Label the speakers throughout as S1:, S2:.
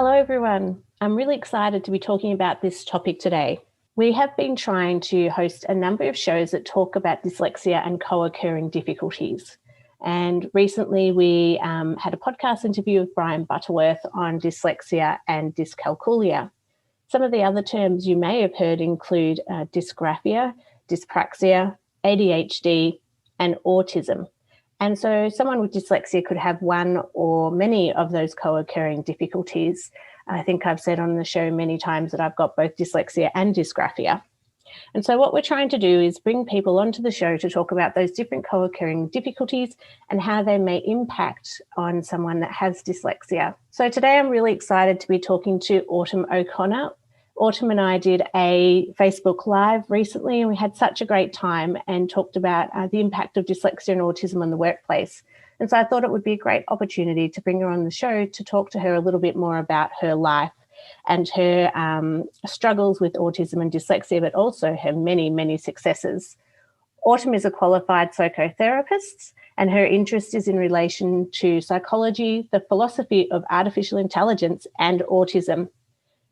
S1: Hello, everyone. I'm really excited to be talking about this topic today. We have been trying to host a number of shows that talk about dyslexia and co-occurring difficulties. And recently we had a podcast interview with Brian Butterworth on dyslexia and dyscalculia. Some of the other terms you may have heard include dysgraphia, dyspraxia, ADHD, and autism. And so someone with dyslexia could have one or many of those co-occurring difficulties. I think I've said on the show many times that I've got both dyslexia and dysgraphia. And so what we're trying to do is bring people onto the show to talk about those different co-occurring difficulties and how they may impact on someone that has dyslexia. So today I'm really excited to be talking to Autumn O'Connor. Autumn and I did a Facebook Live recently, and we had such a great time and talked about the impact of dyslexia and autism in the workplace. And so I thought it would be a great opportunity to bring her on the show to talk to her a little bit more about her life and her struggles with autism and dyslexia, but also her many, many successes. Autumn is a qualified psychotherapist, and her interest is in relation to psychology, the philosophy of artificial intelligence, and autism.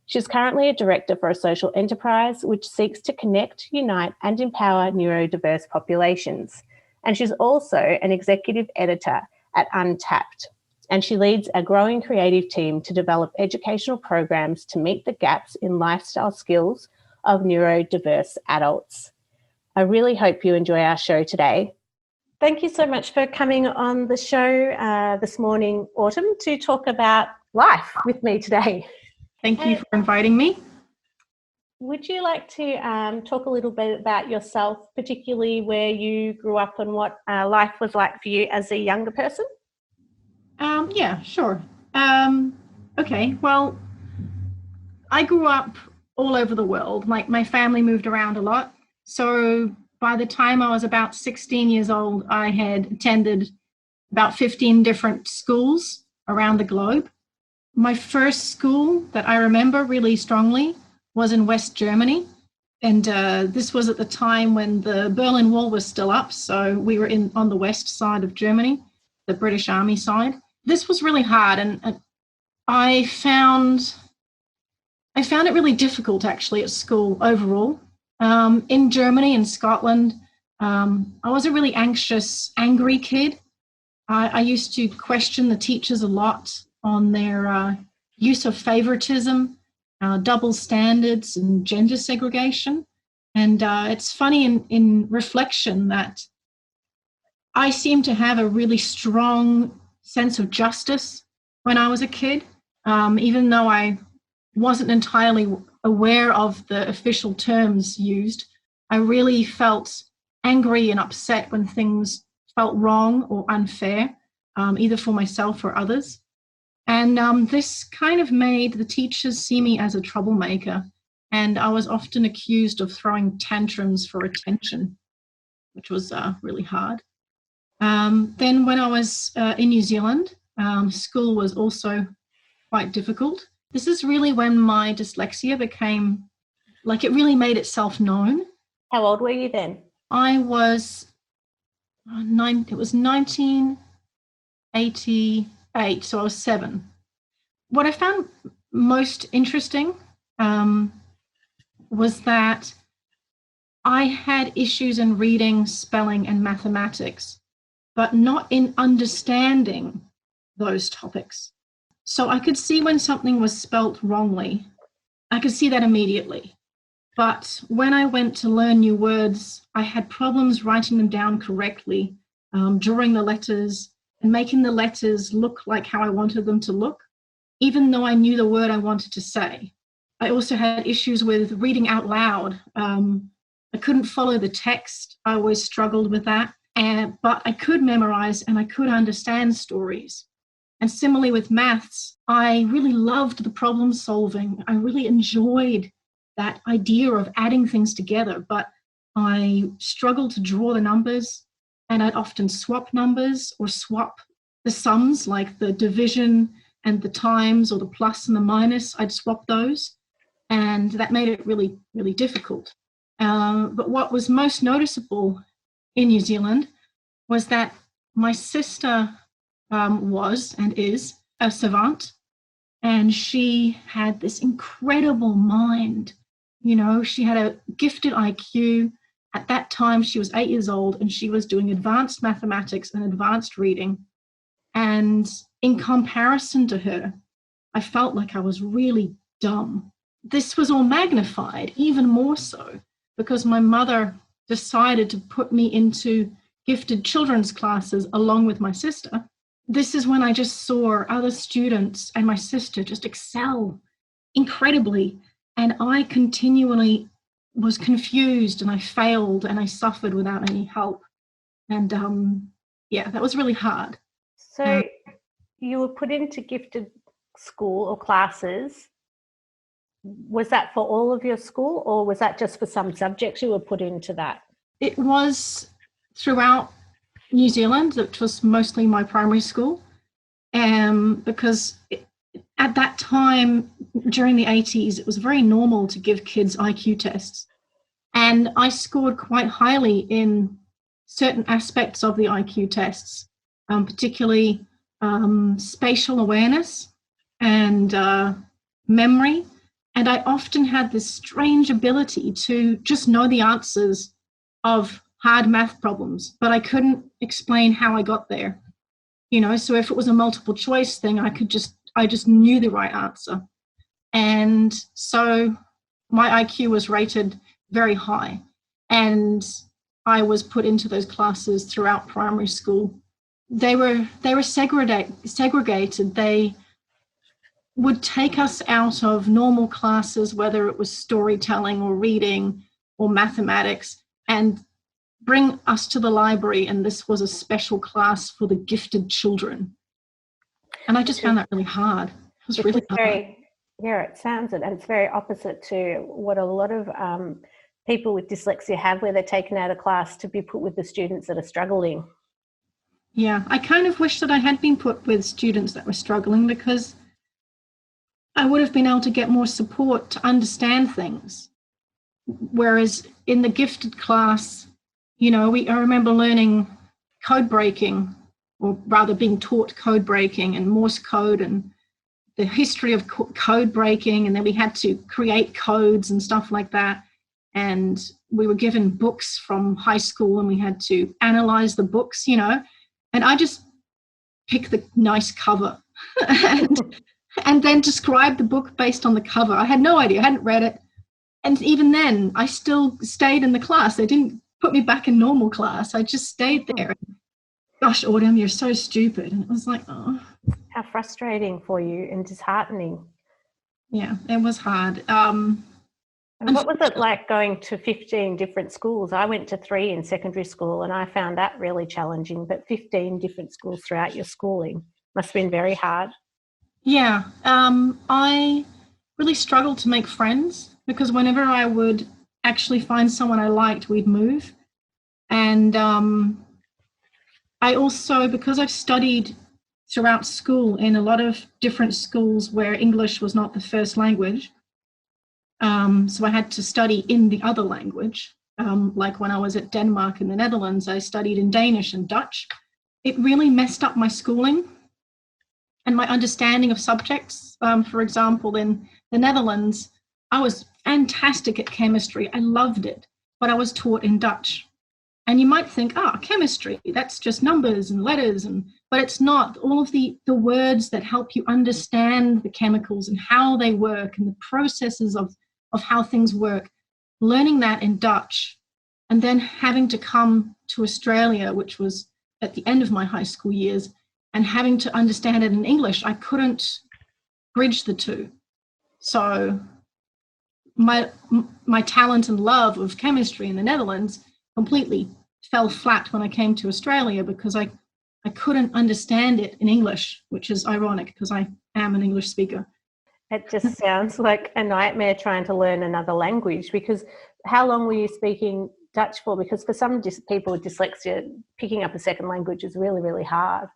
S1: She's currently a director for a social enterprise which seeks to connect, unite, and empower neurodiverse populations. And she's also an executive editor at Untapped. And she leads a growing creative team to develop educational programs to meet the gaps in lifestyle skills of neurodiverse adults. I really hope you enjoy our show today. Thank you so much for coming on the show this morning, Autumn, to talk about life with me today.
S2: Thank you for inviting me.
S1: Would you like to talk a little bit about yourself, particularly where you grew up and what life was like for you as a younger person?
S2: Yeah, sure. Okay, well, I grew up all over the world. My family moved around a lot. So by the time I was about 16 years old, I had attended about 15 different schools around the globe. My first school that I remember really strongly was in West Germany. And this was at the time when the Berlin Wall was still up. So we were on the west side of Germany, the British Army side. This was really hard. And I found it really difficult actually at school overall. In Germany and Scotland, I was a really anxious, angry kid. I used to question the teachers a lot on their use of favoritism, double standards, and gender segregation. And it's funny in reflection that I seem to have a really strong sense of justice when I was a kid, even though I wasn't entirely aware of the official terms used. I really felt angry and upset when things felt wrong or unfair, either for myself or others. And this kind of made the teachers see me as a troublemaker. And I was often accused of throwing tantrums for attention, which was really hard. Then when I was in New Zealand, school was also quite difficult. This is really when my dyslexia became, it really made itself known.
S1: How old were you then?
S2: I was, it was 1988, so I was 7. What I found most interesting was that I had issues in reading, spelling, and mathematics, but not in understanding those topics. So I could see when something was spelt wrongly. I could see that immediately. But when I went to learn new words, I had problems writing them down correctly, drawing the letters, and making the letters look like how I wanted them to look, even though I knew the word I wanted to say. I also had issues with reading out loud. I couldn't follow the text. I always struggled with that. But I could memorize and I could understand stories. And similarly with maths, I really loved the problem solving. I really enjoyed that idea of adding things together, but I struggled to draw the numbers. And I'd often swap numbers or swap the sums, like the division and the times or the plus and the minus. I'd swap those. And that made it really, really difficult. But what was most noticeable in New Zealand was that my sister was and is a savant. And she had this incredible mind. You know, she had a gifted IQ. At that time, she was 8 years old, and she was doing advanced mathematics and advanced reading. And in comparison to her, I felt like I was really dumb. This was all magnified, even more so, because my mother decided to put me into gifted children's classes along with my sister. This is when I just saw other students and my sister just excel incredibly. And I continually was confused, and I failed, and I suffered without any help. And yeah, that was really hard.
S1: So you were put into gifted school or classes. Was that for all of your school, or was that just for some subjects you were put into that?
S2: It was throughout New Zealand, which was mostly my primary school, because at that time, during the 80s, it was very normal to give kids IQ tests. And I scored quite highly in certain aspects of the IQ tests, particularly spatial awareness and memory. And I often had this strange ability to just know the answers of hard math problems, but I couldn't explain how I got there. You know, so if it was a multiple choice thing, I just knew the right answer. And so my IQ was rated very high, and I was put into those classes throughout primary school. They were segregated. They would take us out of normal classes, whether it was storytelling or reading or mathematics, and bring us to the library, and this was a special class for the gifted children. And I just found that really hard. It was really hard.
S1: Yeah, it sounds it. And it's very opposite to what a lot of people with dyslexia have, where they're taken out of class to be put with the students that are struggling.
S2: Yeah, I kind of wish that I had been put with students that were struggling, because I would have been able to get more support to understand things. Whereas in the gifted class, you know, I remember learning code breaking, or rather being taught code breaking and Morse code and the history of code breaking, and then we had to create codes and stuff like that. And we were given books from high school, and we had to analyze the books, you know, and I just picked the nice cover and then described the book based on the cover. I had no idea, I hadn't read it. And even then, I still stayed in the class. They didn't put me back in normal class. I just stayed there. Gosh, Autumn, you're so stupid. And it was like, oh.
S1: How frustrating for you and disheartening.
S2: Yeah, it was hard.
S1: And what was it like going to 15 different schools? I went to 3 in secondary school, and I found that really challenging, but 15 different schools throughout your schooling must have been very hard.
S2: Yeah, I really struggled to make friends, because whenever I would actually find someone I liked, we'd move. And I also, because I've studied throughout school in a lot of different schools where English was not the first language, so I had to study in the other language. Like when I was at Denmark in the Netherlands, I studied in Danish and Dutch. It really messed up my schooling and my understanding of subjects. For example, in the Netherlands, I was fantastic at chemistry. I loved it, but I was taught in Dutch. And you might think, chemistry, that's just numbers and letters, but it's not. All of the words that help you understand the chemicals and how they work and the processes of how things work, learning that in Dutch, and then having to come to Australia, which was at the end of my high school years, and having to understand it in English, I couldn't bridge the two. So my talent and love of chemistry in the Netherlands completely fell flat when I came to Australia, because I couldn't understand it in English, which is ironic because I am an English speaker.
S1: It just sounds like a nightmare trying to learn another language, because how long were you speaking Dutch for? Because for some people with dyslexia, picking up a second language is really, really hard.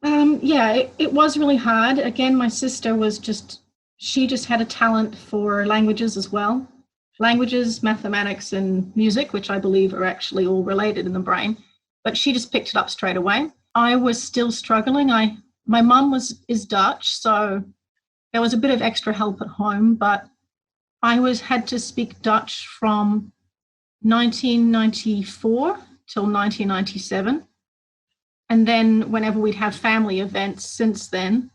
S2: Yeah, it was really hard. Again, my sister she just had a talent for languages as well. Languages, mathematics, and music, which I believe are actually all related in the brain. But she just picked it up straight away. I was still struggling. My mum is Dutch, so there was a bit of extra help at home, but I had to speak Dutch from 1994 till 1997. And then whenever we'd have family events since then,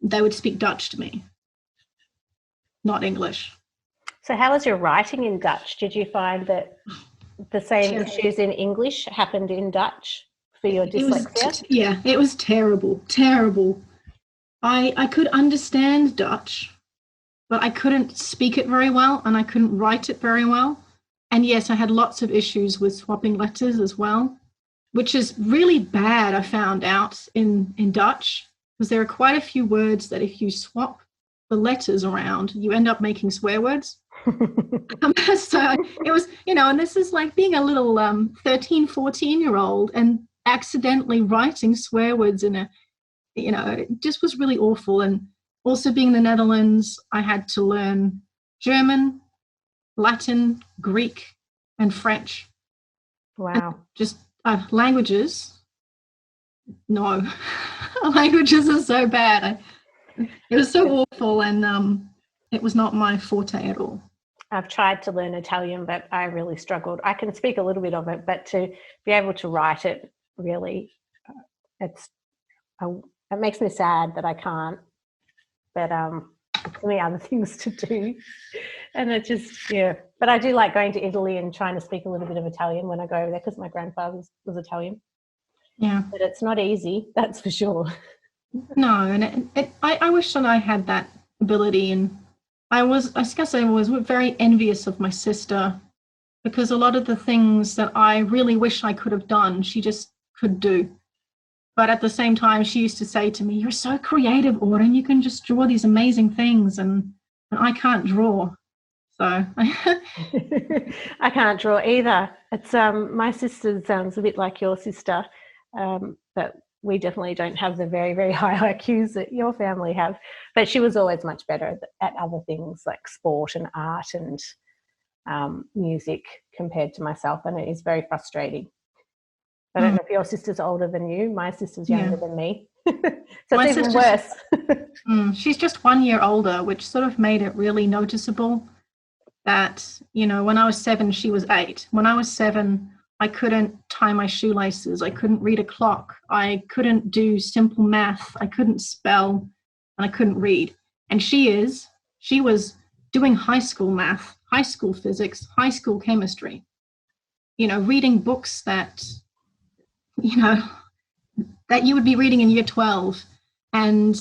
S2: they would speak Dutch to me, not English.
S1: So how was your writing in Dutch? Did you find that the same issues in English happened in Dutch for your dyslexia?
S2: It was terrible, terrible. I could understand Dutch, but I couldn't speak it very well and I couldn't write it very well. And yes, I had lots of issues with swapping letters as well, which is really bad, I found out in Dutch, because there are quite a few words that if you swap the letters around, you end up making swear words. So it was, and this is like being a little 13, 14-year-old and accidentally writing swear words it just was really awful. And also being in the Netherlands, I had to learn German, Latin, Greek, and French.
S1: Wow.
S2: And just languages. No, languages are so bad. It was so awful, and it was not my forte at all.
S1: I've tried to learn Italian, but I really struggled. I can speak a little bit of it, but to be able to write it, really, it makes me sad that I can't. But there's many other things to do, and it just But I do like going to Italy and trying to speak a little bit of Italian when I go over there because my grandfather was Italian.
S2: Yeah,
S1: but it's not easy, that's for sure.
S2: No, and I wish that I had that ability, and I was very envious of my sister because a lot of the things that I really wish I could have done, she just could do. But at the same time, she used to say to me, "You're so creative, Autumn, you can just draw these amazing things, and I can't draw." So
S1: I can't draw either. It's my sister sounds a bit like your sister, but we definitely don't have the very, very high IQs that your family have. But she was always much better at other things like sport and art and music compared to myself, and it is very frustrating. I don't know if your sister's older than you. My sister's younger than me. So it's even worse.
S2: She's just 1 year older, which sort of made it really noticeable that, when I was 7, she was 8. When I was 7, I couldn't tie my shoelaces. I couldn't read a clock. I couldn't do simple math. I couldn't spell, and I couldn't read. And she was doing high school math, high school physics, high school chemistry, reading books that that you would be reading in year 12. And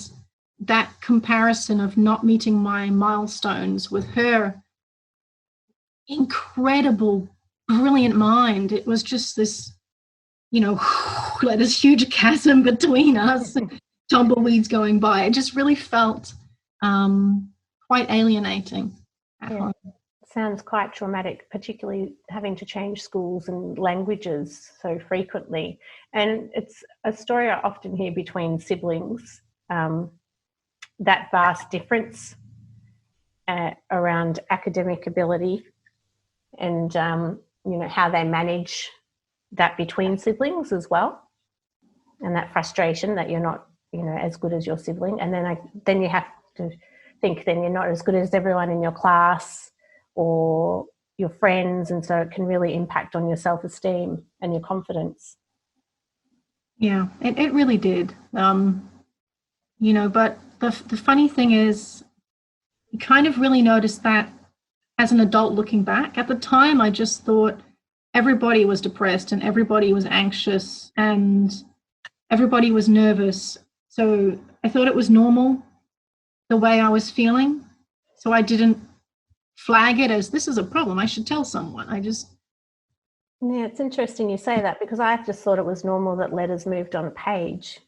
S2: that comparison of not meeting my milestones with her incredible, brilliant mind, it was just this, like this huge chasm between us, tumbleweeds going by. It just really felt quite alienating at home.
S1: Sounds quite traumatic, particularly having to change schools and languages so frequently. And it's a story I often hear between siblings, that vast difference around academic ability and, how they manage that between siblings as well. And that frustration that you're not, as good as your sibling. And then you have to think then you're not as good as everyone in your class or your friends, and so it can really impact on your self-esteem and your confidence.
S2: Yeah, it really did. But the funny thing is, you kind of really noticed that as an adult looking back. At the time, I just thought everybody was depressed and everybody was anxious and everybody was nervous. So I thought it was normal the way I was feeling. So I didn't flag it as this is a problem, I should tell someone.
S1: Yeah, it's interesting you say that, because I just thought it was normal that letters moved on a page,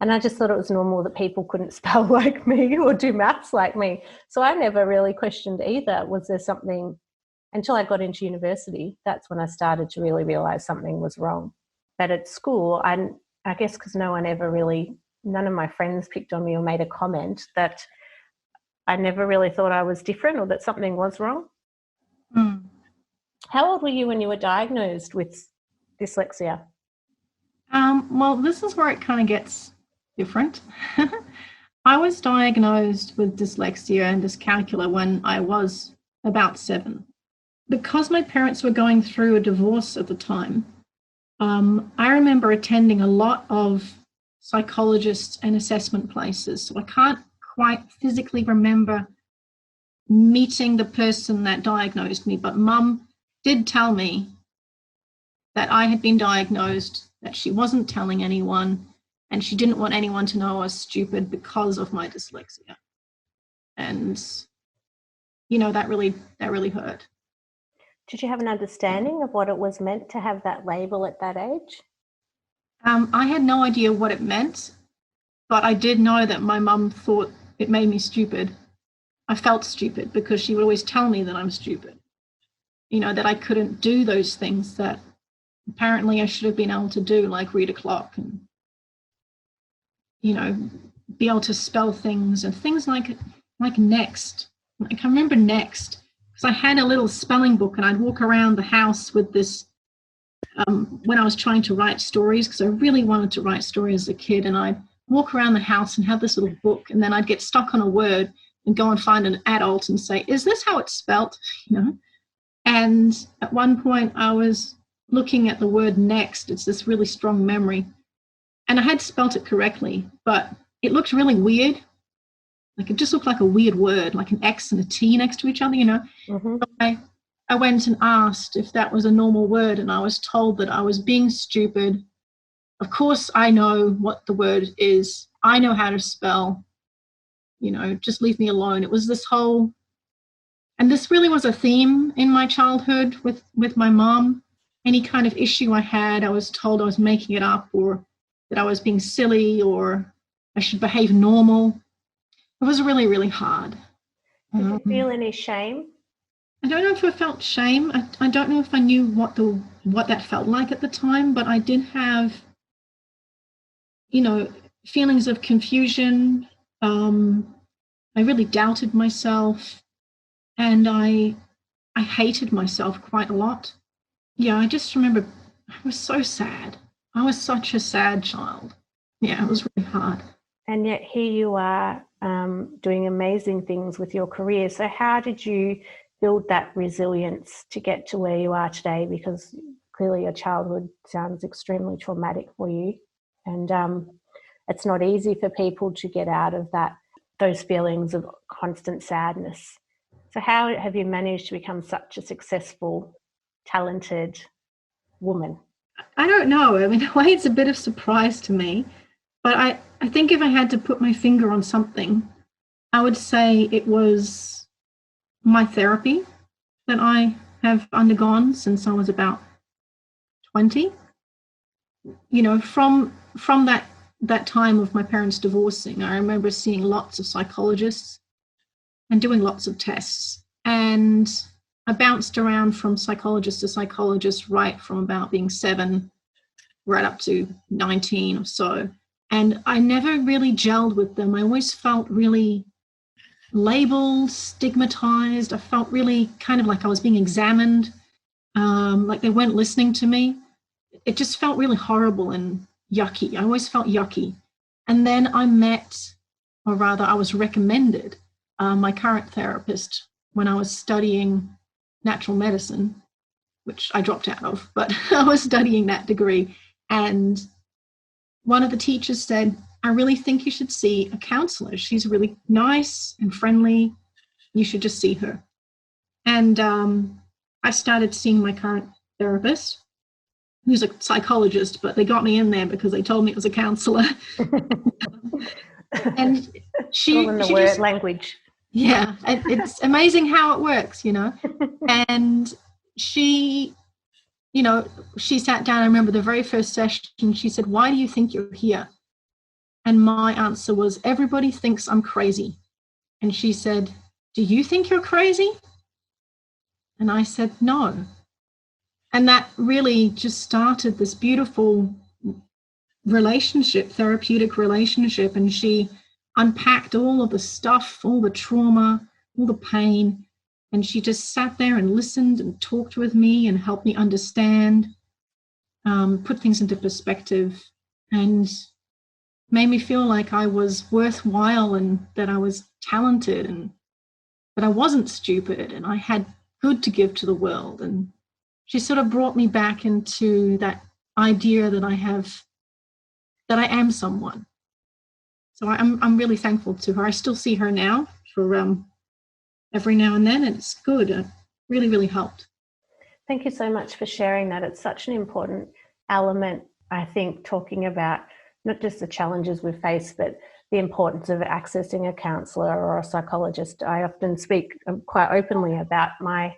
S1: and I just thought it was normal that people couldn't spell like me or do maths like me. So I never really questioned either. Was there something until I got into university? That's when I started to really realize something was wrong. But at school, I guess because none of my friends picked on me or made a comment, that I never really thought I was different or that something was wrong. How old were you when you were diagnosed with dyslexia?
S2: Well, this is where it kind of gets different. I was diagnosed with dyslexia and dyscalculia when I was about 7. Because my parents were going through a divorce at the time, I remember attending a lot of psychologists and assessment places. So I can't quite physically remember meeting the person that diagnosed me, but Mum did tell me that I had been diagnosed, that she wasn't telling anyone, and she didn't want anyone to know I was stupid because of my dyslexia. And, you know, that really hurt.
S1: Did you have an understanding of what it was meant to have that label at that age?
S2: I had no idea what it meant, but I did know that my mum thought it made me stupid. I felt stupid because she would always tell me that I'm stupid. You know, that I couldn't do those things that apparently I should have been able to do, like read a clock and, you know, be able to spell things and things like next. Like I remember next, because I had a little spelling book and I'd walk around the house with this when I was trying to write stories, because I really wanted to write stories as a kid, and I'd walk around the house and have this little book, and then I'd get stuck on a word and go and find an adult and say, is this how it's spelt? You know? And at one point I was looking at the word next. It's this really strong memory. And I had spelt it correctly, but it looked really weird. Like it just looked like a weird word, like an X and a T next to each other, you know?
S1: Mm-hmm.
S2: So I went and asked if that was a normal word, and I was told that I was being stupid. Of course, I know what the word is. I know how to spell, you know, just leave me alone. It was this whole, and this really was a theme in my childhood with my mom. Any kind of issue I had, I was told I was making it up, or that I was being silly, or I should behave normal. It was really, really hard.
S1: Did you feel any shame?
S2: I don't know if I felt shame. I don't know if I knew what that felt like at the time, but I did have, you know, feelings of confusion. I really doubted myself, and I hated myself quite a lot. Yeah, I just remember I was so sad. I was such a sad child. Yeah, it was really hard.
S1: And yet here you are doing amazing things with your career. So how did you build that resilience to get to where you are today? Because clearly your childhood sounds extremely traumatic for you, and it's not easy for people to get out of those feelings of constant sadness. So how have you managed to become such a successful, talented woman?
S2: I don't know. I mean, in a way, it's a bit of surprise to me, but I think if I had to put my finger on something, I would say it was my therapy that I have undergone since I was about 20. You know, from that time of my parents divorcing, I remember seeing lots of psychologists and doing lots of tests. And I bounced around from psychologist to psychologist right from about being 7 right up to 19 or so. And I never really gelled with them. I always felt really labeled, stigmatized. I felt really kind of like I was being examined, like they weren't listening to me. It just felt really horrible and yucky. I always felt yucky. And then I met, or rather I was recommended, my current therapist when I was studying natural medicine, which I dropped out of, but I was studying that degree. And one of the teachers said, I really think you should see a counselor. She's really nice and friendly. You should just see her. And I started seeing my current therapist, who's a psychologist, but they got me in there because they told me it was a counselor. And she just,
S1: language.
S2: Yeah, it's amazing how it works, you know. And she, you know, she sat down. I remember the very first session, she said, why do you think you're here? And my answer was, everybody thinks I'm crazy. And she said, do you think you're crazy? And I said, no. And that really just started this beautiful relationship, therapeutic relationship. And she unpacked all of the stuff, all the trauma, all the pain. And she just sat there and listened and talked with me and helped me understand, put things into perspective. And made me feel like I was worthwhile and that I was talented and that I wasn't stupid and I had good to give to the world. And she sort of brought me back into that idea that I am someone. So I'm really thankful to her. I still see her now for every now and then, and it's good. It really, really helped.
S1: Thank you so much for sharing that. It's such an important element, I think, talking about not just the challenges we face, but the importance of accessing a counsellor or a psychologist. I often speak quite openly about my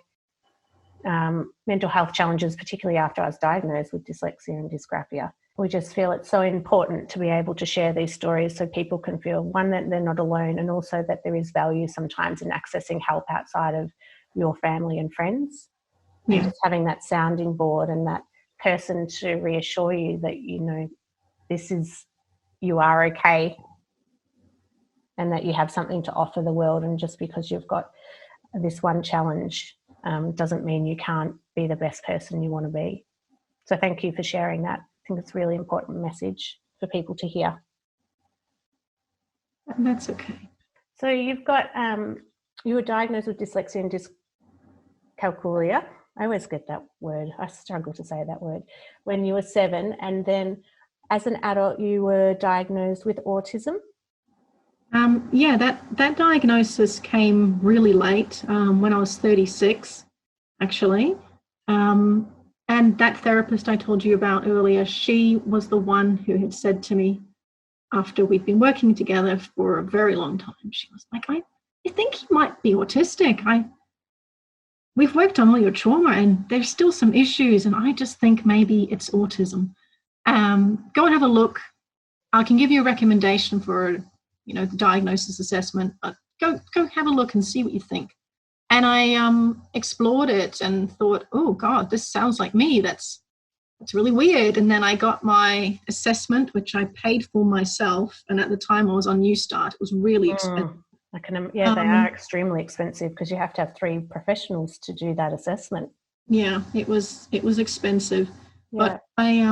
S1: mental health challenges, particularly after I was diagnosed with dyslexia and dysgraphia. We just feel it's so important to be able to share these stories so people can feel, one, that they're not alone, and also that there is value sometimes in accessing help outside of your family and friends.
S2: Yeah.
S1: And just having that sounding board and that person to reassure you that, you know, you are okay and that you have something to offer the world. And just because you've got this one challenge doesn't mean you can't be the best person you want to be. So thank you for sharing that. I think it's a really important message for people to hear.
S2: That's okay.
S1: So you've got, you were diagnosed with dyslexia and dyscalculia. I always get that word. I struggle to say that word. When you were 7, and then as an adult, you were diagnosed with autism.
S2: Yeah, that diagnosis came really late, when I was 36, actually. And that therapist I told you about earlier, she was the one who had said to me, after we'd been working together for a very long time, she was like, I think you might be autistic. We've worked on all your trauma and there's still some issues, and I just think maybe it's autism. Go and have a look. I can give you a recommendation for, you know, the diagnosis assessment, but go have a look and see what you think. And I explored it and thought, oh God, this sounds like me. That's really weird. And then I got my assessment, which I paid for myself. And at the time I was on New Start. It was really expensive.
S1: They are extremely expensive because you have to have 3 professionals to do that assessment.
S2: Yeah, it was expensive.
S1: Yeah.
S2: But I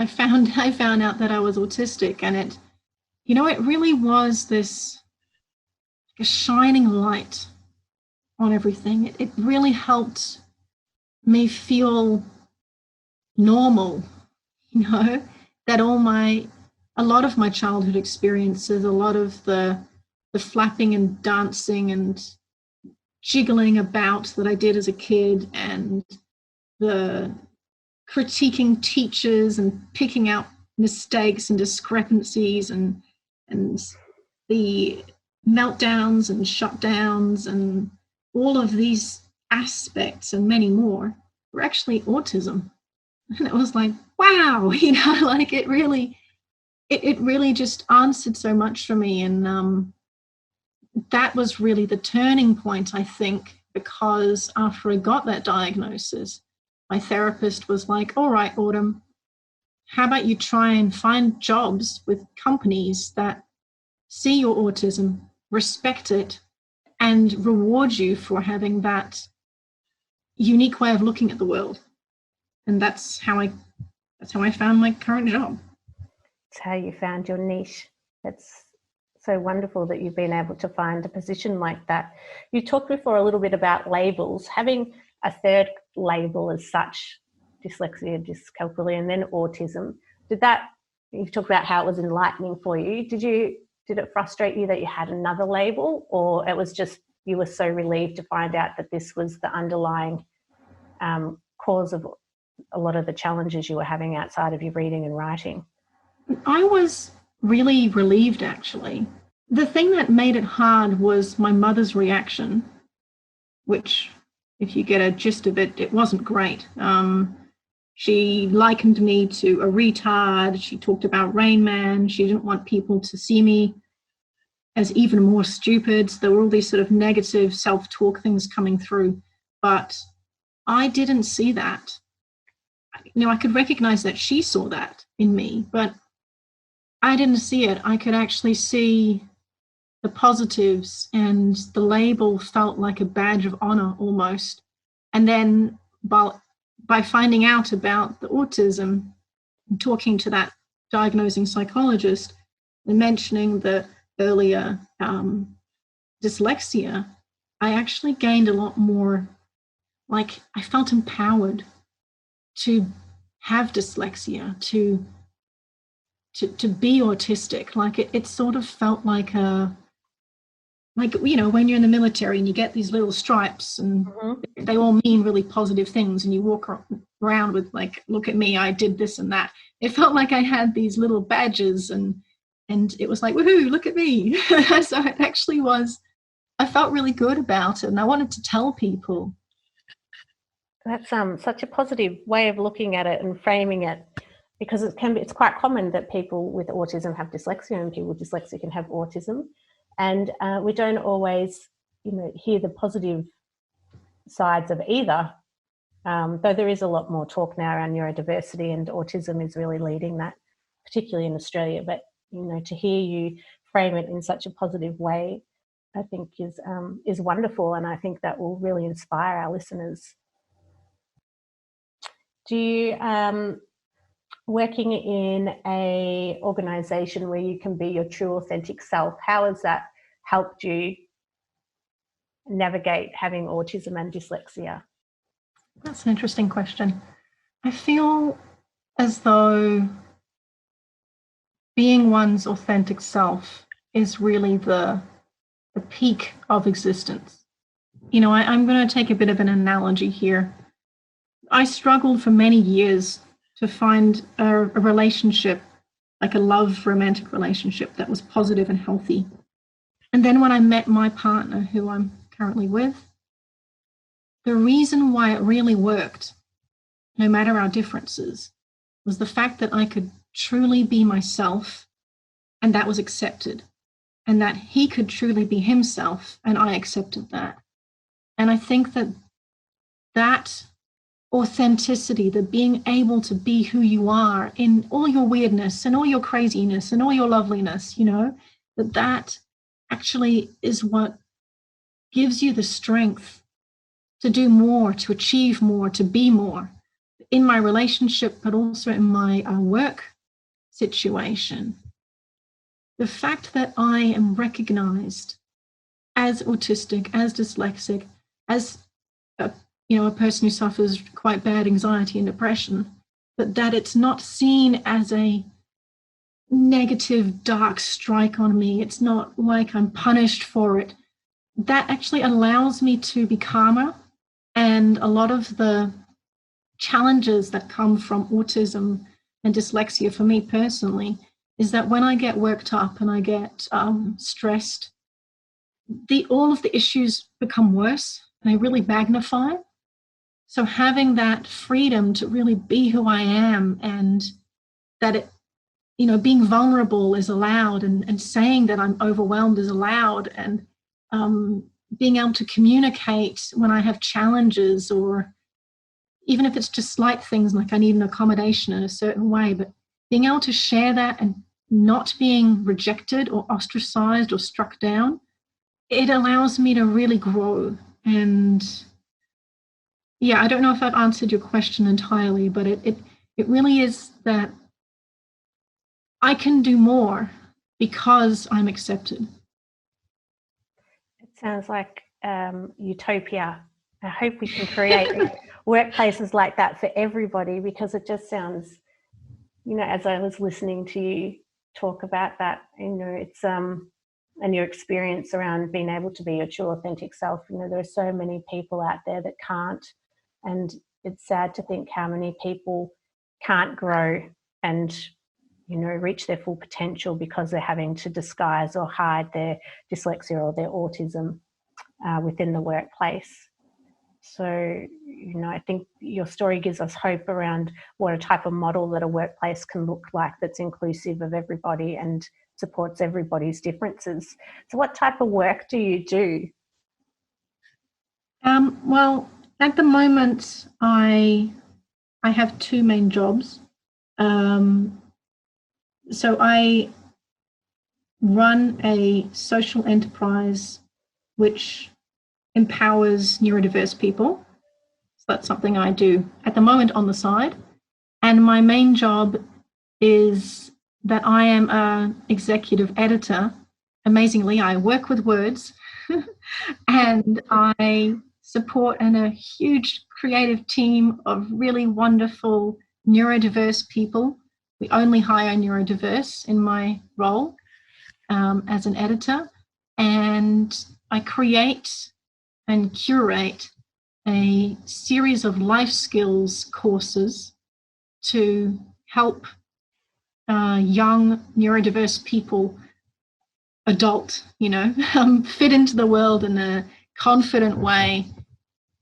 S2: found out that I was autistic, and it really was this a shining light on everything. It really helped me feel normal, you know, that a lot of my childhood experiences, a lot of the flapping and dancing and jiggling about that I did as a kid, and the critiquing teachers and picking out mistakes and discrepancies and the meltdowns and shutdowns and all of these aspects and many more were actually autism. And it was like, wow, you know, like it really just answered so much for me. And that was really the turning point, I think, because after I got that diagnosis, my therapist was like, all right, Autumn, how about you try and find jobs with companies that see your autism, respect it, and reward you for having that unique way of looking at the world. And that's how I found my current job.
S1: It's how you found your niche. It's so wonderful that you've been able to find a position like that. You talked before a little bit about labels. Having a third label as such, dyslexia, dyscalculia, and then autism, you talked about how it was enlightening for you. Did it frustrate you that you had another label, or it was just you were so relieved to find out that this was the underlying cause of a lot of the challenges you were having outside of your reading and writing?
S2: I was really relieved, actually. The thing that made it hard was my mother's reaction, which, if you get a gist of it, it wasn't great. She likened me to a retard. She talked about Rain Man. She didn't want people to see me as even more stupid. There were all these sort of negative self-talk things coming through, but I didn't see that. You know, I could recognize that she saw that in me, but I didn't see it. I could actually see the positives, and the label felt like a badge of honor almost. And then by finding out about the autism and talking to that diagnosing psychologist and mentioning the earlier dyslexia, I actually gained a lot more, like I felt empowered to have dyslexia, to be autistic. Like it sort of felt like when you're in the military and you get these little stripes and they all mean really positive things, and you walk around with like, look at me, I did this and that. It felt like I had these little badges, and it was like, woohoo, look at me. So it actually was, I felt really good about it, and I wanted to tell people.
S1: That's such a positive way of looking at it and framing it, because it's quite common that people with autism have dyslexia and people with dyslexia can have autism. And we don't always, hear the positive sides of either, though there is a lot more talk now around neurodiversity, and autism is really leading that, particularly in Australia. But, to hear you frame it in such a positive way, I think is wonderful, and I think that will really inspire our listeners. Do you, working in a organisation where you can be your true authentic self, how has that helped you navigate having autism and dyslexia?
S2: That's an interesting question. I feel as though being one's authentic self is really the peak of existence. I'm going to take a bit of an analogy here. I struggled for many years to find a relationship, like a love romantic relationship that was positive and healthy. And then when I met my partner, who I'm currently with, the reason why it really worked, no matter our differences, was the fact that I could truly be myself, and that was accepted, and that he could truly be himself, and I accepted that. And I think that authenticity, the being able to be who you are in all your weirdness and all your craziness and all your loveliness, that actually is what gives you the strength to do more, to achieve more, to be more in my relationship, but also in my work situation. The fact that I am recognized as autistic, as dyslexic, as a person who suffers quite bad anxiety and depression, but that it's not seen as a negative, dark strike on me. It's not like I'm punished for it. That actually allows me to be calmer. And a lot of the challenges that come from autism and dyslexia for me personally is that when I get worked up and I get stressed, all of the issues become worse and they really magnify. So having that freedom to really be who I am, and that being vulnerable is allowed, and saying that I'm overwhelmed is allowed, and being able to communicate when I have challenges, or even if it's just slight things like I need an accommodation in a certain way, but being able to share that and not being rejected or ostracized or struck down, it allows me to really grow. And yeah, I don't know if I've answered your question entirely, but it really is that I can do more because I'm accepted.
S1: It sounds like utopia. I hope we can create workplaces like that for everybody, because it just sounds, as I was listening to you talk about that, it's and your experience around being able to be your true authentic self. There are so many people out there that can't, and it's sad to think how many people can't grow and reach their full potential because they're having to disguise or hide their dyslexia or their autism within the workplace. So, I think your story gives us hope around what a type of model that a workplace can look like that's inclusive of everybody and supports everybody's differences. So what type of work do you do?
S2: Well, at the moment, I have two main jobs. So I run a social enterprise which empowers neurodiverse people. So that's something I do at the moment on the side. And my main job is that I am an executive editor. Amazingly, I work with words and I support a huge creative team of really wonderful neurodiverse people. We only hire neurodiverse in my role as an editor. And I create and curate a series of life skills courses to help young neurodiverse people fit into the world in a confident way.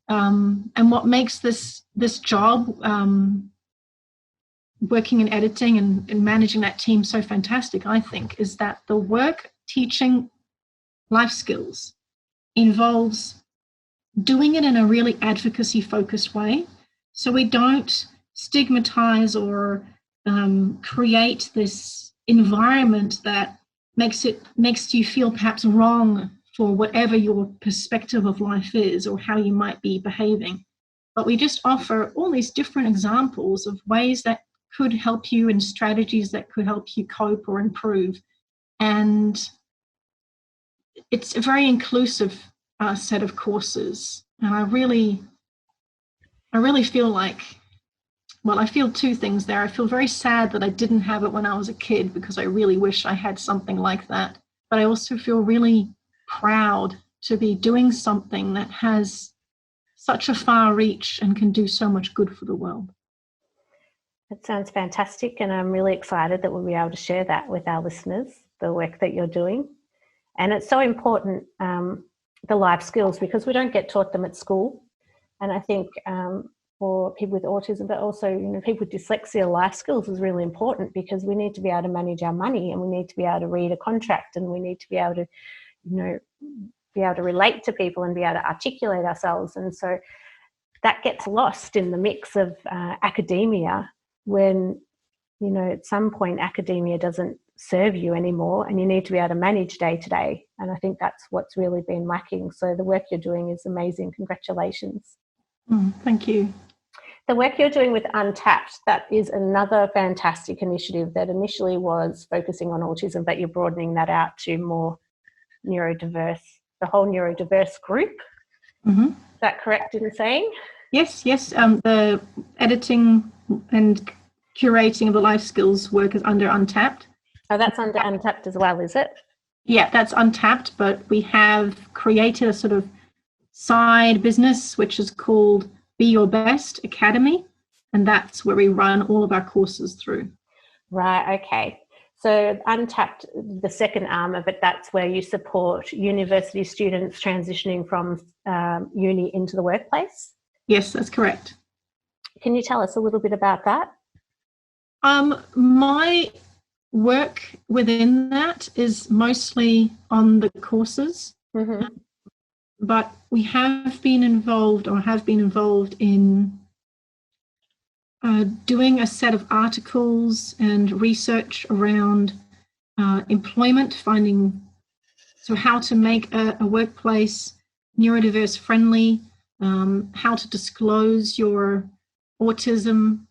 S2: And what makes this job, working in editing and managing that team so fantastic, I think, is that the work teaching life skills involves doing it in a really advocacy-focused way. So we don't stigmatize or create this environment that makes you feel perhaps wrong for whatever your perspective of life is or how you might be behaving. But we just offer all these different examples of ways that could help you and strategies that could help you cope or improve. And it's a very inclusive set of courses. And I really feel like, well, I feel two things there. I feel very sad that I didn't have it when I was a kid, because I really wish I had something like that. But I also feel really proud to be doing something that has such a far reach and can do so much good for the world.
S1: That sounds fantastic, and I'm really excited that we'll be able to share that with our listeners, the work that you're doing. And it's so important, the life skills, because we don't get taught them at school. And I think for people with autism, but also people with dyslexia, life skills is really important, because we need to be able to manage our money, and we need to be able to read a contract, and we need to be able to be able to relate to people and be able to articulate ourselves. And so that gets lost in the mix of academia when, at some point academia doesn't serve you anymore, and you need to be able to manage day to day. And I think that's what's really been lacking. So the work you're doing is amazing. Congratulations.
S2: Thank you.
S1: The work you're doing with Untapped, that is another fantastic initiative that initially was focusing on autism, but you're broadening that out to more neurodiverse, the whole neurodiverse group.
S2: Mm-hmm.
S1: Is that correct in saying?
S2: Yes. The editing and curating of the life skills work is under Untapped.
S1: Oh, that's under Untapped as well, is it?
S2: Yeah, that's Untapped, but we have created a sort of side business which is called Be Your Best Academy, and that's where we run all of our courses through.
S1: Right, okay. So Untapped, the second arm of it, that's where you support university students transitioning from uni into the workplace?
S2: Yes, that's correct.
S1: Can you tell us a little bit about that?
S2: My work within that is mostly on the courses, but we have been involved in doing a set of articles and research around employment, so how to make a workplace neurodiverse friendly, how to disclose your autism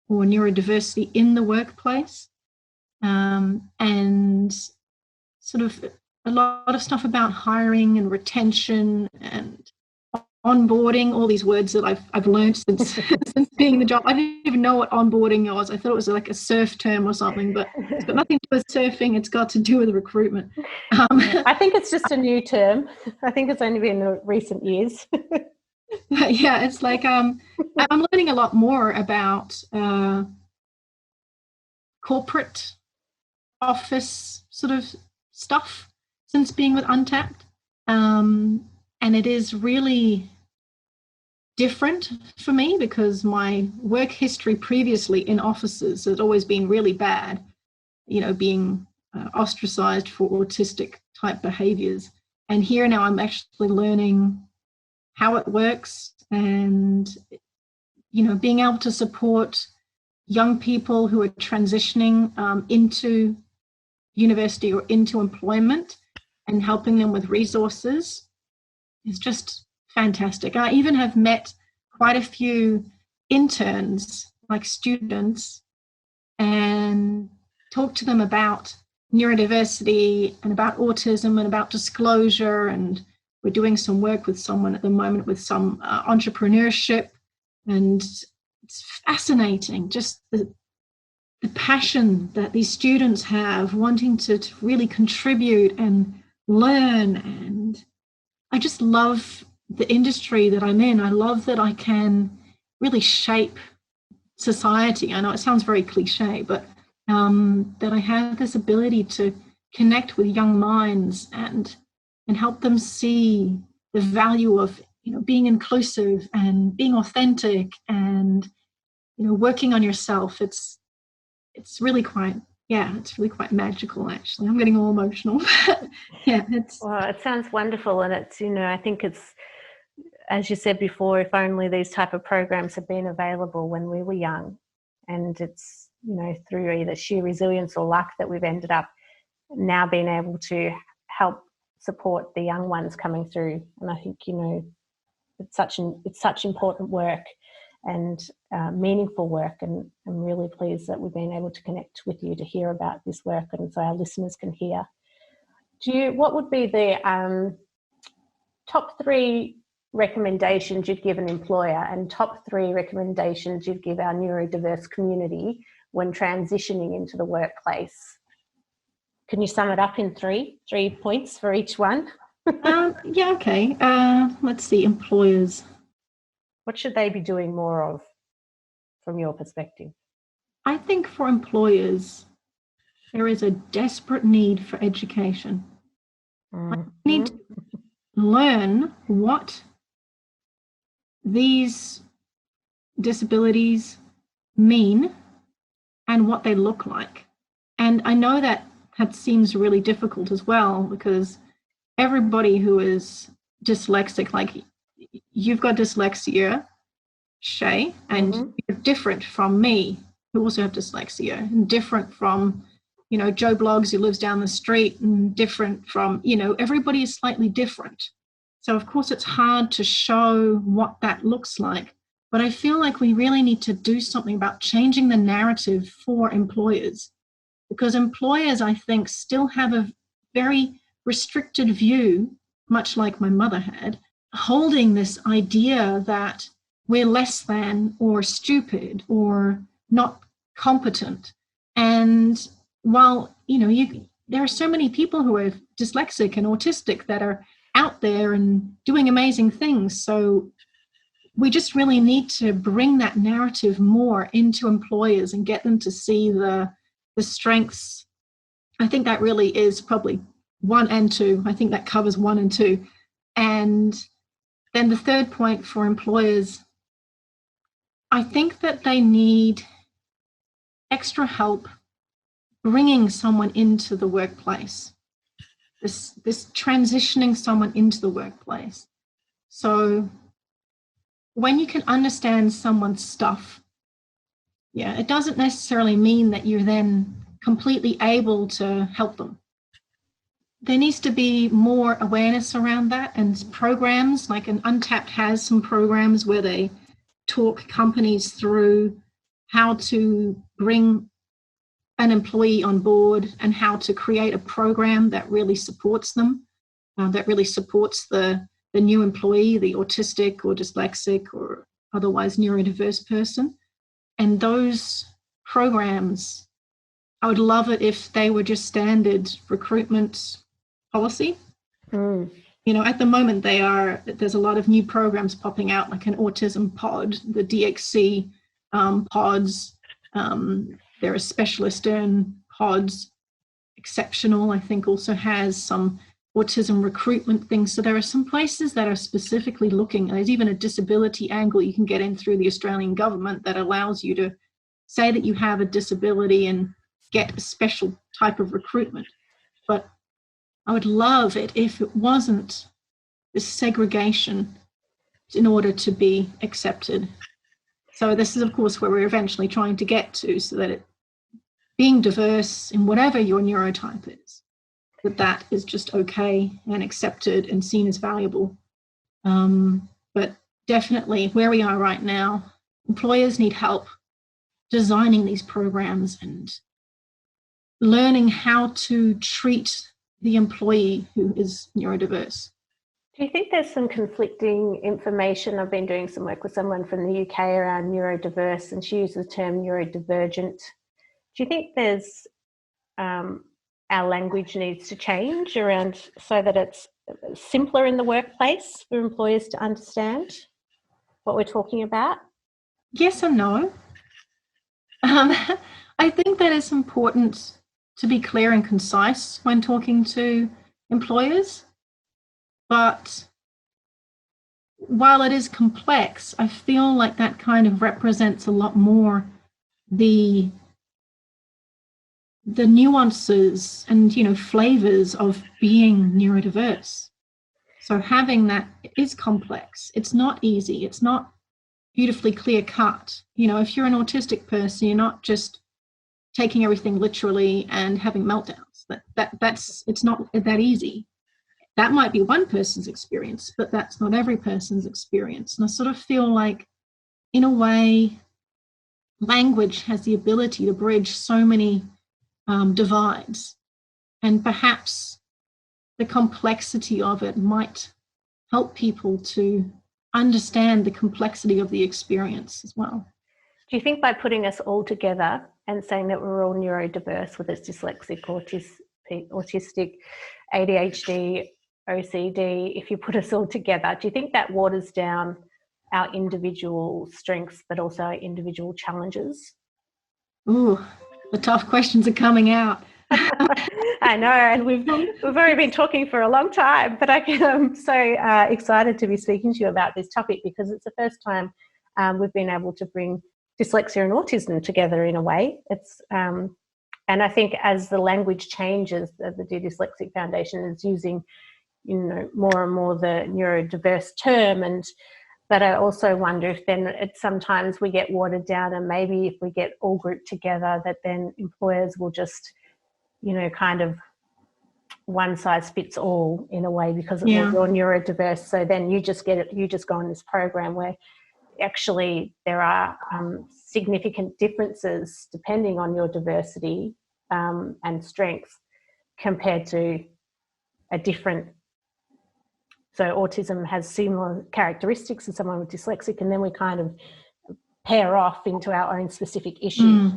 S2: or neurodiversity in the workplace, and sort of a lot of stuff about hiring and retention and onboarding, all these words that I've learned since being the job. I didn't even know what onboarding was. I thought it was like a surf term or something, but it's got nothing to do with surfing. It's got to do with recruitment.
S1: I think it's just a new term. I think it's only been in recent years.
S2: Yeah, it's like I'm learning a lot more about corporate office sort of stuff since being with Untapped, and it is really different for me because my work history previously in offices has always been really bad, being ostracized for autistic type behaviors. And here now I'm actually learning how it works and, being able to support young people who are transitioning into university or into employment and helping them with resources is just fantastic. I even have met quite a few interns, like students, and talk to them about neurodiversity and about autism and about disclosure. And we're doing some work with someone at the moment with some entrepreneurship. And it's fascinating, just the passion that these students have wanting to really contribute and learn. And I just love the industry that I'm in. I love that I can really shape society. I know it sounds very cliche, but that I have this ability to connect with young minds and help them see the value of, you know, being inclusive and being authentic and, you know, working on yourself. It's really quite, it's really quite magical, actually. I'm getting all emotional. Yeah,
S1: well, it sounds wonderful. And it's, you know, I think it's, as you said before, if only these type of programs had been available when we were young. And it's, you know, through either sheer resilience or luck that we've ended up now being able to help support the young ones coming through. And I think, you know, it's such important work and meaningful work. And I'm really pleased that we've been able to connect with you to hear about this work, and so our listeners can hear. What would be the top 3 recommendations you'd give an employer and top 3 recommendations you'd give our neurodiverse community when transitioning into the workplace? Can you sum it up in 3 points for each one?
S2: Yeah, okay. Let's see, employers.
S1: What should they be doing more of from your perspective?
S2: I think for employers, there is a desperate need for education.
S1: Mm-hmm.
S2: We need to learn what these disabilities mean and what they look like. And I know that seems really difficult as well, because everybody who is dyslexic, like you've got dyslexia, Shay, and you're different from me, who also have dyslexia, and different from, you know, Joe Bloggs, who lives down the street, and different from, you know, everybody is slightly different. So of course it's hard to show what that looks like, but I feel like we really need to do something about changing the narrative for employers, because employers, I think, still have a very restricted view, much like my mother had, holding this idea that we're less than or stupid or not competent. And while, you know, there are so many people who are dyslexic and autistic that are out there and doing amazing things. So we just really need to bring that narrative more into employers and get them to see the strengths. I think that really is probably 1 and 2. I think that covers 1 and 2. And then the 3rd point for employers, I think that they need extra help bringing someone into the workplace, this transitioning someone into the workplace. So when you can understand someone's stuff, it doesn't necessarily mean that you're then completely able to help them. There needs to be more awareness around that, and programs like Untapped has some programs where they talk companies through how to bring an employee on board and how to create a program that really supports them, that really supports the new employee, the autistic or dyslexic or otherwise neurodiverse person. And those programs, I would love it if they were just standard recruitment policy. You know, at the moment there's a lot of new programs popping out, like an autism pod, the DXC pods. There are specialist earn pods. Exceptional, I think, also has some autism recruitment things. So there are some places that are specifically looking. There's even a disability angle you can get in through the Australian government that allows you to say that you have a disability and get a special type of recruitment. But I would love it if it wasn't this segregation in order to be accepted. So this is, of course, where we're eventually trying to get to, so that being diverse in whatever your neurotype is, that is just okay and accepted and seen as valuable. But definitely where we are right now, employers need help designing these programs and learning how to treat the employee who is neurodiverse.
S1: Do you think there's some conflicting information? I've been doing some work with someone from the UK around neurodiverse, and she used the term neurodivergent. Do you think there's our language needs to change around so that it's simpler in the workplace for employers to understand what we're talking about?
S2: Yes and no. I think that it's important to be clear and concise when talking to employers, but while it is complex, I feel like that kind of represents a lot more the nuances and, you know, flavors of being neurodiverse. So having that is complex. It's not easy. It's not beautifully clear cut. You know, if you're an autistic person, you're not just taking everything literally and having meltdowns. It's not that easy. That might be one person's experience, but that's not every person's experience. And I sort of feel like, in a way, language has the ability to bridge so many divides, and perhaps the complexity of it might help people to understand the complexity of the experience as well.
S1: Do you think by putting us all together and saying that we're all neurodiverse, whether it's dyslexic, autistic, ADHD, OCD, if you put us all together, do you think that waters down our individual strengths but also our individual challenges?
S2: Ooh, the tough questions are coming out.
S1: I know, and we've already been talking for a long time, but I'm so excited to be speaking to you about this topic, because it's the first time we've been able to bring dyslexia and autism together in a way. It's and I think as the language changes, the Dyslexic Foundation is using, you know, more and more the neurodiverse term, but I also wonder if then sometimes we get watered down, and maybe if we get all grouped together, that then employers will just, you know, kind of one size fits all in a way, because you're neurodiverse. So then you just go on this program where actually there are significant differences depending on your diversity and strengths compared to a different. So autism has similar characteristics as someone with dyslexic, and then we kind of pair off into our own specific issue.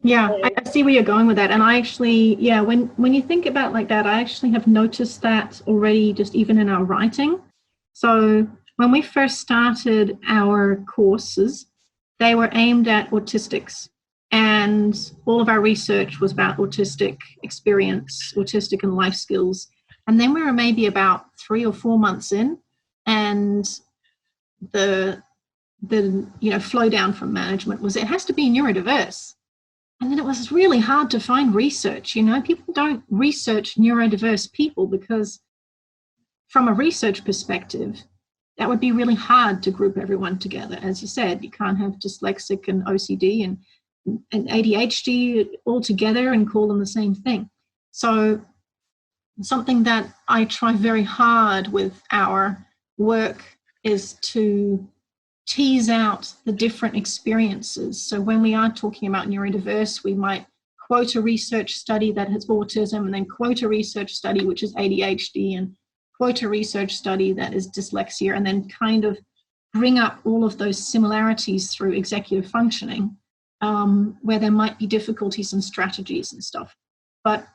S2: Yeah, I see where you're going with that. And I actually, when you think about like that, I actually have noticed that already, just even in our writing. So when we first started our courses, they were aimed at autistics, and all of our research was about autistic experience, autistic and life skills. And then we were maybe about 3 or 4 months in, and the flow down from management was, it has to be neurodiverse. And then it was really hard to find research. You know, people don't research neurodiverse people because from a research perspective, that would be really hard to group everyone together. As you said, you can't have dyslexic and OCD and ADHD all together and call them the same thing. So something that I try very hard with our work is to tease out the different experiences. So when we are talking about neurodiverse, we might quote a research study that has autism, and then quote a research study which is ADHD, and quote a research study that is dyslexia, and then kind of bring up all of those similarities through executive functioning, where there might be difficulties and strategies and stuff. But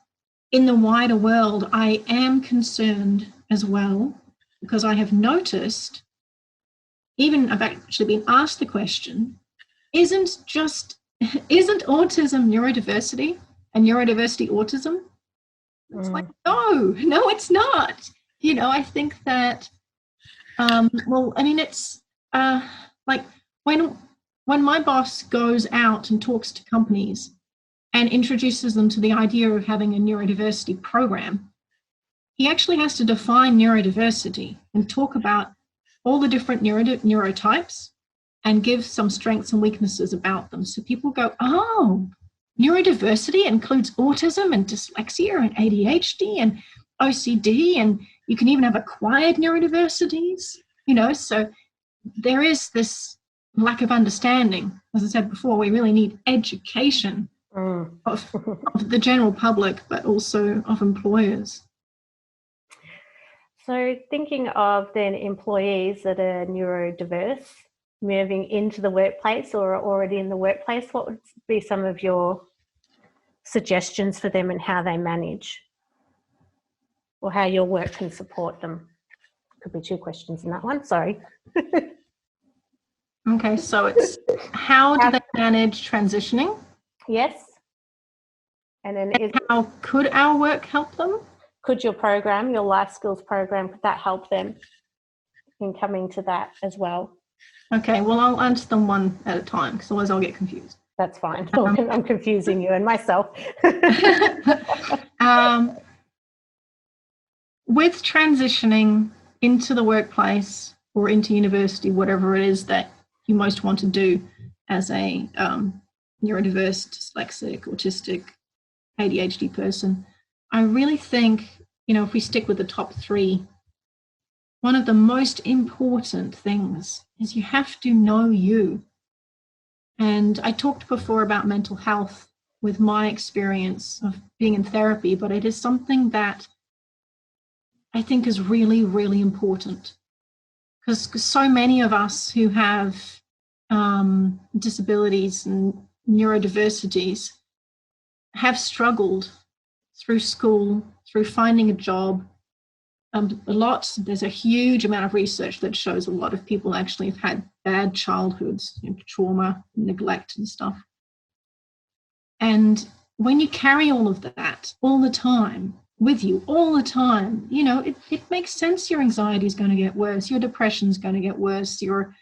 S2: in the wider world, I am concerned as well, because I have noticed, even I've actually been asked the question, isn't autism neurodiversity and neurodiversity autism? It's like, no, it's not. You know, I think that, it's like when my boss goes out and talks to companies and introduces them to the idea of having a neurodiversity program, he actually has to define neurodiversity and talk about all the different neurotypes and give some strengths and weaknesses about them. So people go, oh, neurodiversity includes autism and dyslexia and ADHD and OCD, and you can even have acquired neurodiversities, you know. So there is this lack of understanding. As I said before, we really need education of the general public, but also of employers.
S1: So thinking of then employees that are neurodiverse moving into the workplace or are already in the workplace, what would be some of your suggestions for them and how they manage, or how your work can support them? Could be two questions in that one, sorry.
S2: Okay, so it's how do they manage transitioning?
S1: Yes. And then
S2: how could our work help them?
S1: Could your program, your life skills program, could that help them in coming to that as well? Okay,
S2: well, I'll answer them one at a time because otherwise I'll get confused.
S1: That's fine. I'm confusing you and myself.
S2: With transitioning into the workplace or into university, whatever it is that you most want to do as a neurodiverse, dyslexic, autistic, ADHD person, I really think, if we stick with the top three, one of the most important things is you have to know you. And I talked before about mental health with my experience of being in therapy, but it is something that I think is really, really important. Because so many of us who have disabilities and neurodiversities have struggled through school, through finding a job. There's a huge amount of research that shows a lot of people actually have had bad childhoods, trauma, neglect and stuff. And when you carry all of that all the time with you, all the time, it makes sense your anxiety is going to get worse, your depression is going to get worse, your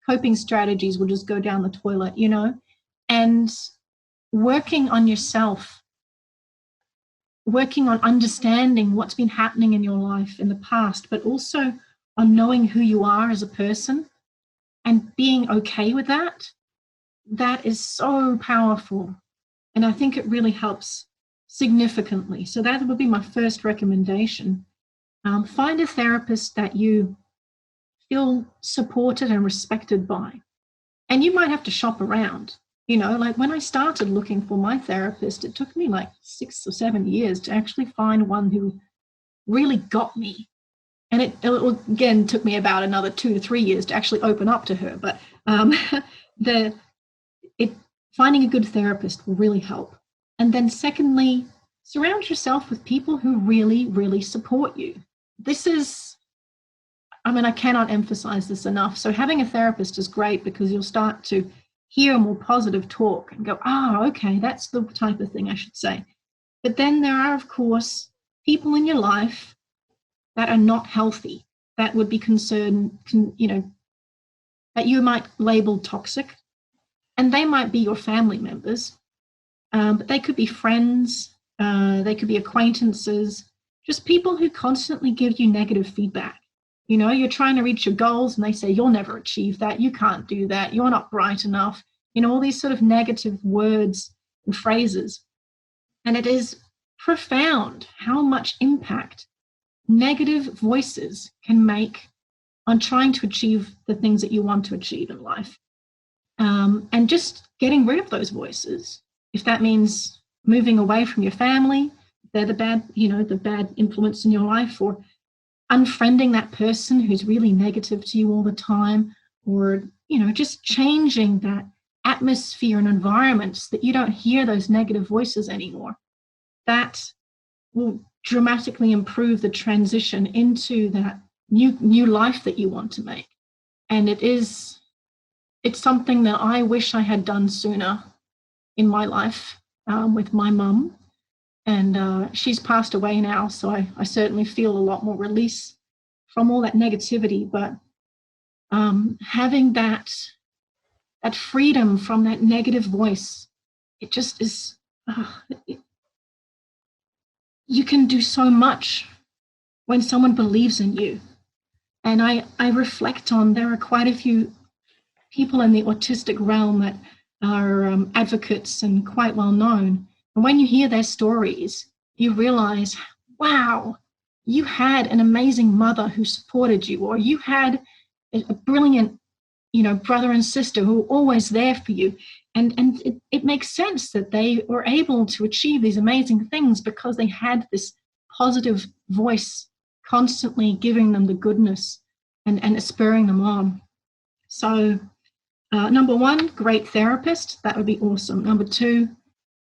S2: coping strategies will just go down the toilet, and working on yourself, working on understanding what's been happening in your life in the past, but also on knowing who you are as a person and being okay with that, that is so powerful. And I think it really helps significantly. So that would be my first recommendation. Find a therapist that you feel supported and respected by. And you might have to shop around. Like when I started looking for my therapist, it took me like 6 or 7 years to actually find one who really got me. And it again took me about another 2 to 3 years to actually open up to her. But finding a good therapist will really help. And then secondly, surround yourself with people who really, really support you. I cannot emphasize this enough. So having a therapist is great because you'll start to hear more positive talk and go, okay, that's the type of thing I should say. But then there are, of course, people in your life that are not healthy, that would be concerned, that you might label toxic. And they might be your family members, but they could be friends, they could be acquaintances, just people who constantly give you negative feedback. You're trying to reach your goals and they say, you'll never achieve that, you can't do that, you're not bright enough, all these sort of negative words and phrases. And it is profound how much impact negative voices can make on trying to achieve the things that you want to achieve in life. And just getting rid of those voices, if that means moving away from your family, they're the bad influence in your life, or unfriending that person who's really negative to you all the time, or just changing that atmosphere and environments that you don't hear those negative voices anymore. That will dramatically improve the transition into that new life that you want to make. And it's something that I wish I had done sooner in my life with my mum. And she's passed away now, so I certainly feel a lot more release from all that negativity. But having that freedom from that negative voice, it just is, you can do so much when someone believes in you. And I reflect on, there are quite a few people in the autistic realm that are advocates and quite well known. And when you hear their stories, you realize, wow, you had an amazing mother who supported you, or you had a brilliant, brother and sister who were always there for you. And it makes sense that they were able to achieve these amazing things because they had this positive voice constantly giving them the goodness and spurring them on. So number one, great therapist. That would be awesome. Number two,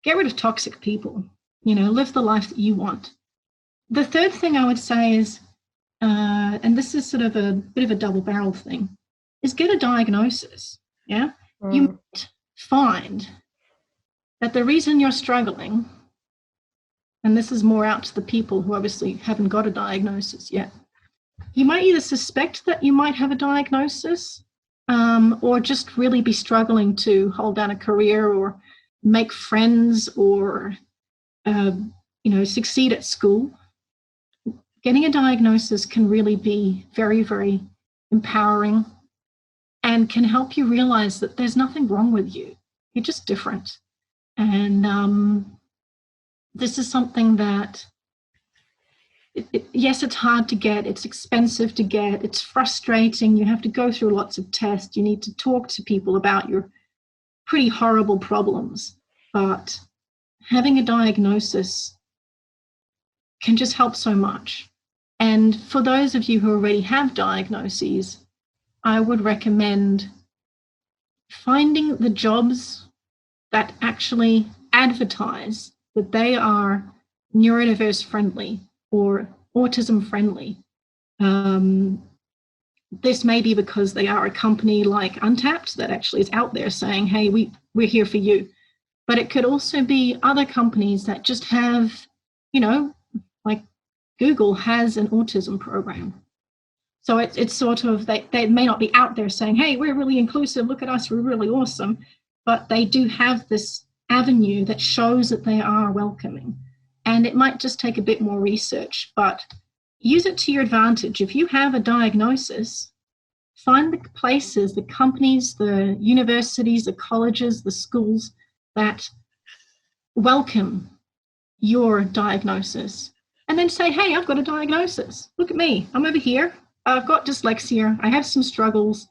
S2: get rid of toxic people. Live the life that you want. The third thing I would say is, and this is sort of a bit of a double-barreled thing, is get a diagnosis. Yeah, you might find that the reason you're struggling, and this is more out to the people who obviously haven't got a diagnosis yet, you might either suspect that you might have a diagnosis, or just really be struggling to hold down a career or make friends or succeed at school. Getting a diagnosis can really be very, very empowering and can help you realize that there's nothing wrong with you. You're just different. And this is something that, yes, it's hard to get, it's expensive to get, it's frustrating, you have to go through lots of tests, you need to talk to people about your pretty horrible problems, but having a diagnosis can just help so much. And for those of you who already have diagnoses, I would recommend finding the jobs that actually advertise that they are neurodiverse friendly or autism friendly. This may be because they are a company like Untapped that actually is out there saying, hey, we're here for you. But it could also be other companies that just have, like Google has an autism program. So it's sort of, they may not be out there saying, hey, we're really inclusive, look at us, we're really awesome. But they do have this avenue that shows that they are welcoming. And it might just take a bit more research, but use it to your advantage. If you have a diagnosis, find the places, the companies, the universities, the colleges, the schools that welcome your diagnosis. And then say, hey, I've got a diagnosis. Look at me. I'm over here. I've got dyslexia. I have some struggles.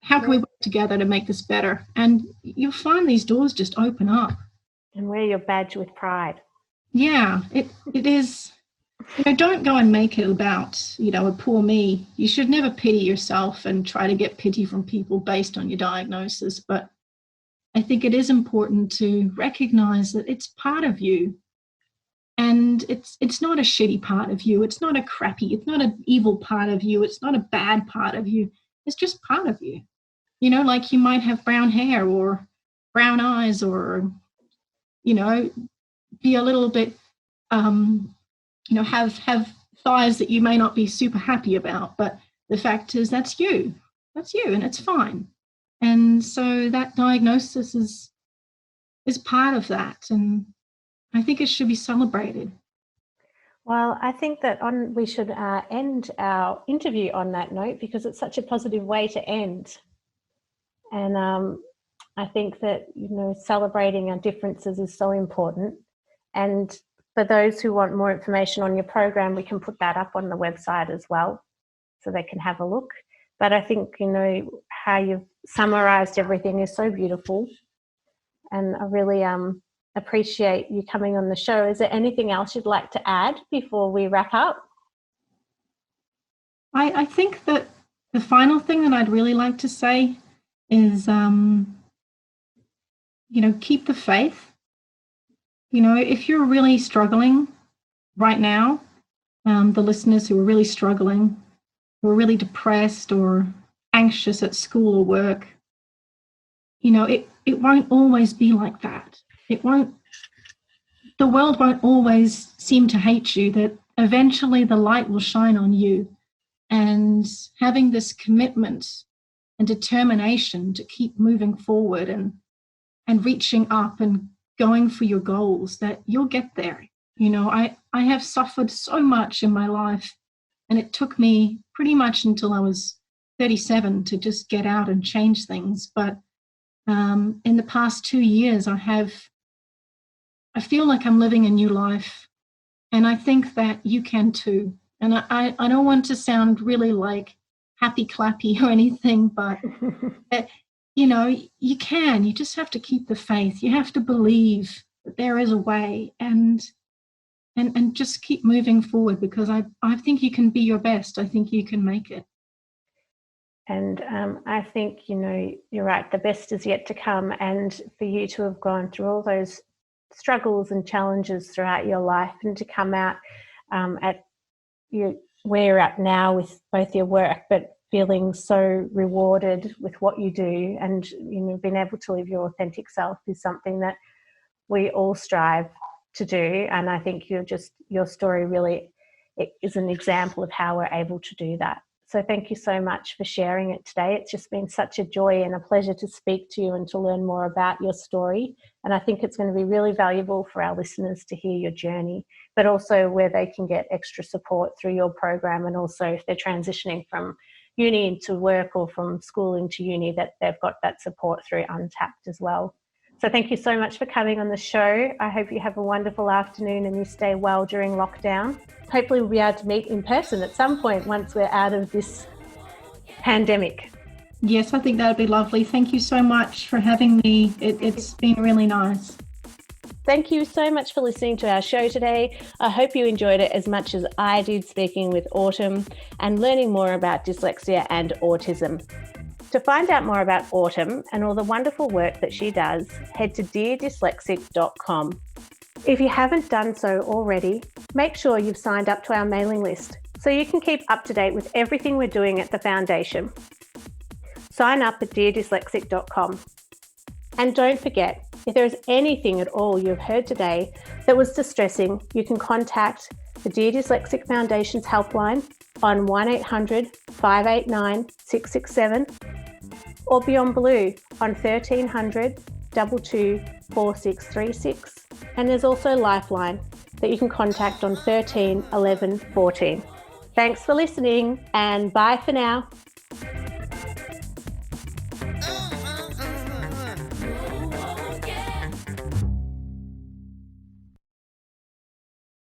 S2: How can we work together to make this better? And you'll find these doors just open up.
S1: And wear your badge with pride.
S2: Yeah, it is. Don't go and make it about, a poor me. You should never pity yourself and try to get pity from people based on your diagnosis. But I think it is important to recognize that it's part of you. And it's not a shitty part of you. It's not it's not an evil part of you. It's not a bad part of you. It's just part of you. Like you might have brown hair or brown eyes or, be a little bit, have thighs that you may not be super happy about. But the fact is that's you. That's you, and it's fine. And so that diagnosis is part of that. And I think it should be celebrated.
S1: Well, I think that we should end our interview on that note because it's such a positive way to end. And I think that, celebrating our differences is so important. And for those who want more information on your program, we can put that up on the website as well so they can have a look. But I think, how you've summarised everything is so beautiful. And I really appreciate you coming on the show. Is there anything else you'd like to add before we wrap up?
S2: I think that the final thing that I'd really like to say is, keep the faith. If you're really struggling right now, the listeners who are really struggling, who are really depressed or anxious at school or work, it won't always be like that. The world won't always seem to hate you, that eventually the light will shine on you. And having this commitment and determination to keep moving forward and reaching up and going for your goals, that you'll get there. I have suffered so much in my life, and it took me pretty much until I was 37 to just get out and change things. But in the past 2 years, I feel like I'm living a new life, and I think that you can too. And I don't want to sound really like happy clappy or anything, but you just have to keep the faith. You have to believe that there is a way, and just keep moving forward, because I think you can be your best. I think you can make it.
S1: And I think, you're right, the best is yet to come. And for you to have gone through all those struggles and challenges throughout your life, and to come out at where you're at now with both your work, but feeling so rewarded with what you do, and being able to live your authentic self is something that we all strive to do. And I think your story really is an example of how we're able to do that. So thank you so much for sharing it today. It's just been such a joy and a pleasure to speak to you and to learn more about your story. And I think it's going to be really valuable for our listeners to hear your journey, but also where they can get extra support through your program, and also if they're transitioning from uni into work or from school into uni, that they've got that support through Untapped as well. So thank you so much for coming on the show. I hope you have a wonderful afternoon and you stay well during lockdown. Hopefully we'll be able to meet in person at some point once we're out of this pandemic.
S2: Yes, I think that would be lovely. Thank you so much for having me. It's been really nice.
S1: Thank you so much for listening to our show today. I hope you enjoyed it as much as I did, speaking with Autumn and learning more about dyslexia and autism. To find out more about Autumn and all the wonderful work that she does, head to deardyslexic.com. If you haven't done so already, make sure you've signed up to our mailing list so you can keep up to date with everything we're doing at the Foundation. Sign up at deardyslexic.com. And don't forget, if there is anything at all you've heard today that was distressing, you can contact the Dear Dyslexic Foundation's helpline on 1800 589 667 or Beyond Blue on 1300 22 4636. And there's also Lifeline that you can contact on 13 11 14. Thanks for listening, and bye for now.